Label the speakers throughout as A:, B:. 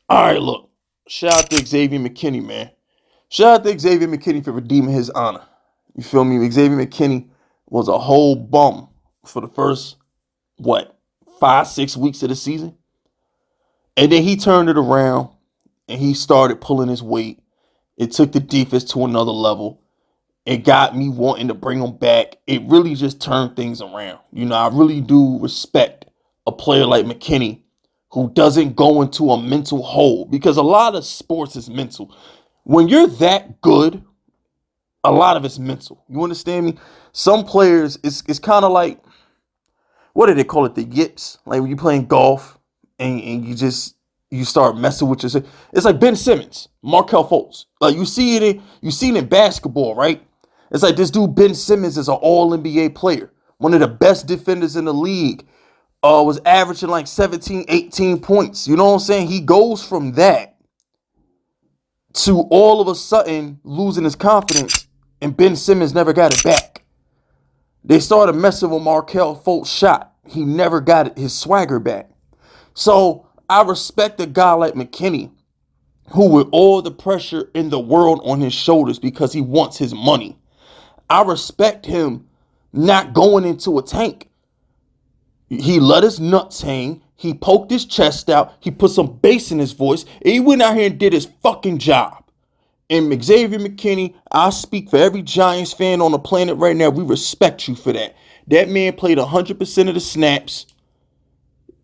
A: All right, look. Shout out to Xavier Mckinney, man. Shout out to Xavier McKinney for redeeming his honor. You feel me? Xavier McKinney was a whole bum for the first, what, 5, 6 weeks of the season. And then he turned it around and he started pulling his weight. It took the defense to another level. It got me wanting to bring him back. It really just turned things around. I really do respect a player like McKinney who doesn't go into a mental hole because a lot of sports is mental. When you're that good, a lot of it's mental. You understand me? Some players, it's kind of like, what do they call it? The yips. Like when you're playing golf and you start messing with yourself. It's like Ben Simmons, Markelle Fultz. Like you see it in basketball, right? It's like this dude Ben Simmons is an all NBA player, one of the best defenders in the league. Was averaging like 17, 18 points. You know what I'm saying? He goes from that to all of a sudden losing his confidence, and Ben Simmons never got it back. They started messing with Markelle Fultz shot. He never got his swagger back. So I respect a guy like McKinney, who with all the pressure in the world on his shoulders because he wants his money. I respect him not going into a tank. He let his nuts hang. He poked his chest out. He put some bass in his voice. And he went out here and did his fucking job. And Xavier McKinney, I speak for every Giants fan on the planet right now. We respect you for that. That man played 100% of the snaps.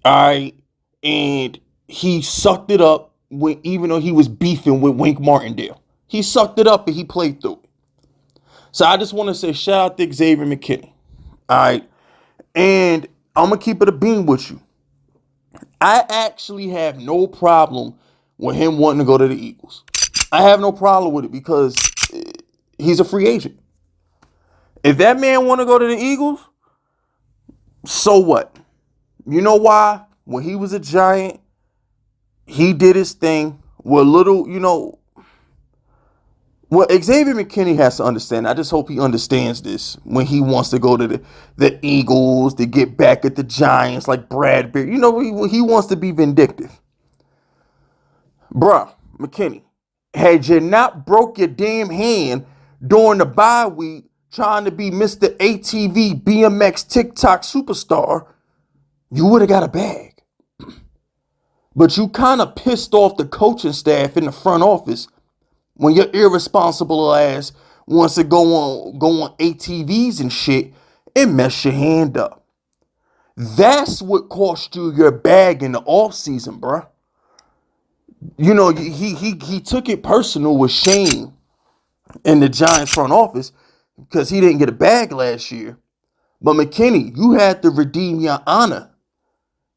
A: All right. And he sucked it up even though he was beefing with Wink Martindale. He sucked it up and he played through it. So I just want to say shout out to Xavier McKinney. All right. And I'm going to keep it a beam with you. I actually have no problem with him wanting to go to the Eagles. I have no problem with it because he's a free agent. If that man want to go to the Eagles, so what? You know why? When he was a Giant, he did his thing with what Xavier McKinney has to understand. I just hope he understands this when he wants to go to the Eagles to get back at the Giants like Bradbury. He wants to be vindictive. Bruh, McKinney, had you not broke your damn hand during the bye week trying to be Mr. ATV BMX TikTok superstar, you would have got a bag. But you kind of pissed off the coaching staff in the front office when your irresponsible ass wants to go on ATVs and shit and mess your hand up. That's what cost you your bag in the offseason, bruh. He took it personal with Shane in the Giants front office because he didn't get a bag last year. But McKinney, you had to redeem your honor.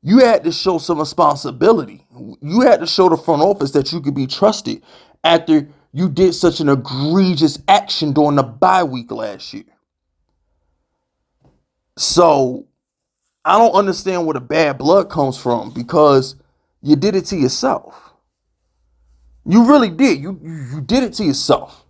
A: You had to show some responsibility. You had to show the front office that you could be trusted after you did such an egregious action during the bye week last year. So I don't understand where the bad blood comes from because you did it to yourself. You really did. You did it to yourself.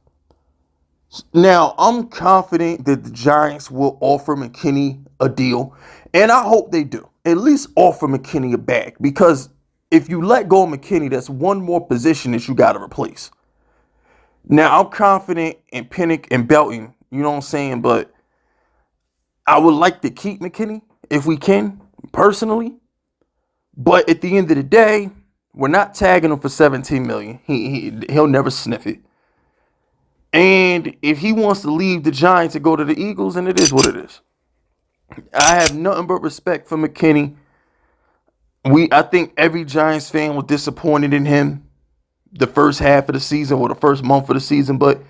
A: Now, I'm confident that the Giants will offer McKinney a deal, and I hope they do. At least offer McKinney a bag, because if you let go of McKinney, that's one more position that you got to replace. Now, I'm confident in Pinnock and Belton, you know what I'm saying, but I would like to keep McKinney if we can, personally. But at the end of the day, we're not tagging him for $17 million. He'll never sniff it. And if he wants to leave the Giants and go to the Eagles, then it is what it is. I have nothing but respect for McKinney. I think every Giants fan was disappointed in him the first half of the season or the first month of the season, but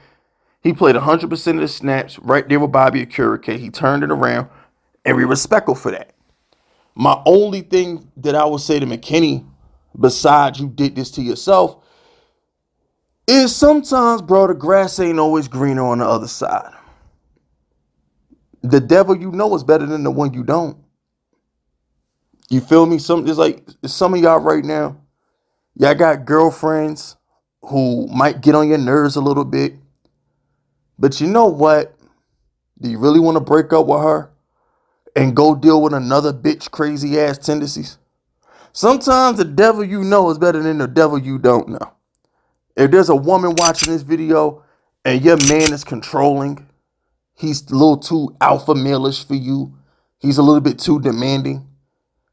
A: he played 100% of the snaps right there with Bobby Akurike. He turned it around, and we're respectful for that. My only thing that I would say to McKinney, besides you did this to yourself, is sometimes, bro, the grass ain't always greener on the other side. The devil you know is better than the one you don't. You feel me? Some of y'all right now, y'all got girlfriends who might get on your nerves a little bit. But you know what? Do you really want to break up with her and go deal with another bitch crazy ass tendencies? Sometimes the devil you know is better than the devil you don't know. If there's a woman watching this video and your man is controlling, he's a little too alpha male-ish for you, he's a little bit too demanding,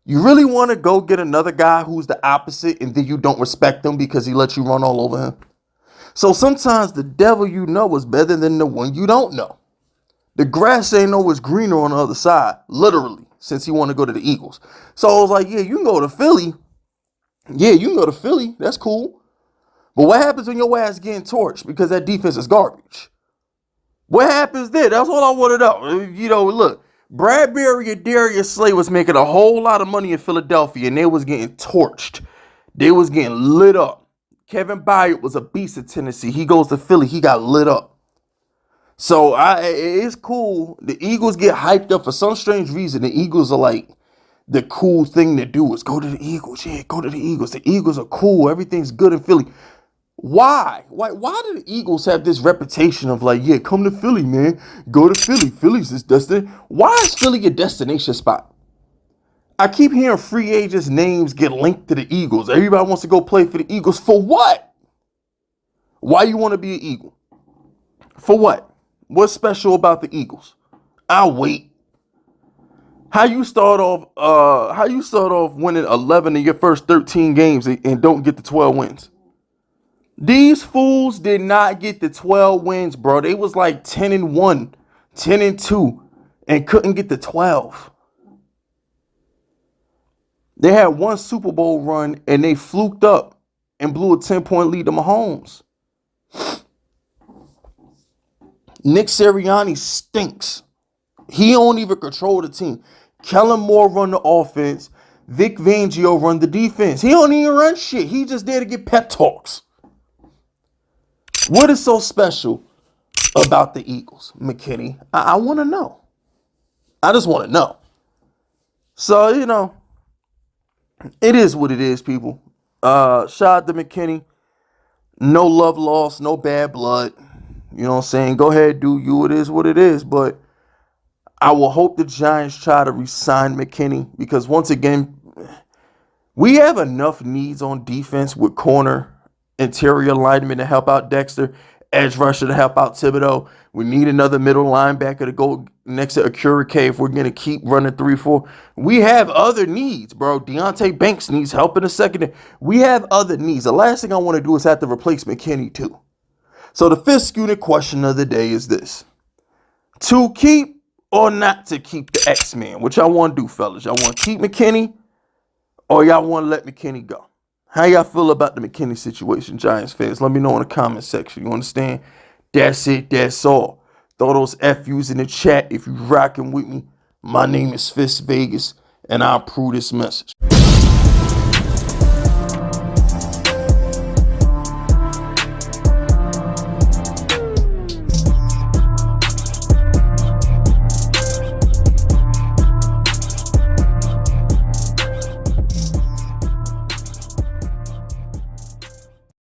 A: you really want to go get another guy who's the opposite and then you don't respect him because he lets you run all over him? So sometimes the devil you know is better than the one you don't know. The grass ain't always greener on the other side, literally, since he want to go to the Eagles. So I was like, yeah, you can go to Philly. Yeah, you can go to Philly. That's cool. But what happens when your ass getting torched because that defense is garbage? What happens there? That's all I want to know. You know, look, Bradbury and Darius Slay was making a whole lot of money in Philadelphia, and they was getting torched. They was getting lit up. Kevin Byard was a beast in Tennessee. He goes to Philly. He got lit up. So it's cool. The Eagles get hyped up for some strange reason. The Eagles are like, the cool thing to do is go to the Eagles. Yeah, go to the Eagles. The Eagles are cool. Everything's good in Philly. Why? Why do the Eagles have this reputation of like, yeah, come to Philly, man. Go to Philly. Philly's this destination. Why is Philly a destination spot? I keep hearing free agents' names get linked to the Eagles. Everybody wants to go play for the Eagles. For what? Why you want to be an Eagle? For what? What's special about the Eagles? I'll wait. How you start off winning 11 of your first 13 games and don't get the 12 wins? These fools did not get the 12 wins, bro. They was like 10-1, 10-2, and couldn't get the 12. They had one Super Bowl run and they fluked up and blew a 10-point lead to Mahomes. Nick Sirianni stinks. He don't even control the team. Kellen Moore run the offense. Vic Fangio run the defense. He don't even run shit. He just there to get pep talks. What is so special about the Eagles, McKinney? I want to know. I just want to know. So, you know, it is what it is, people. Shout out to McKinney. No love lost, no bad blood. You know what I'm saying? Go ahead, do you. It is what it is. But I will hope the Giants try to re-sign McKinney because, once again, we have enough needs on defense with corner, interior lineman to help out Dexter, edge rusher to help out Thibodeau. We need another middle linebacker to go next to Akurike if we're going to keep running 3-4. We have other needs, bro. Deontay Banks needs help in the secondary. We have other needs. The last thing I want to do is have to replace McKinney, too. So the fifth unit question of the day is this. To keep or not to keep the X-Men? What y'all want to do, fellas? Y'all want to keep McKinney or y'all want to let McKinney go? How y'all feel about the McKinney situation, Giants fans? Let me know in the comment section. You understand? That's it. That's all. Throw those FUs in the chat if you rocking with me. My name is Fist Vegas, and I approve this message.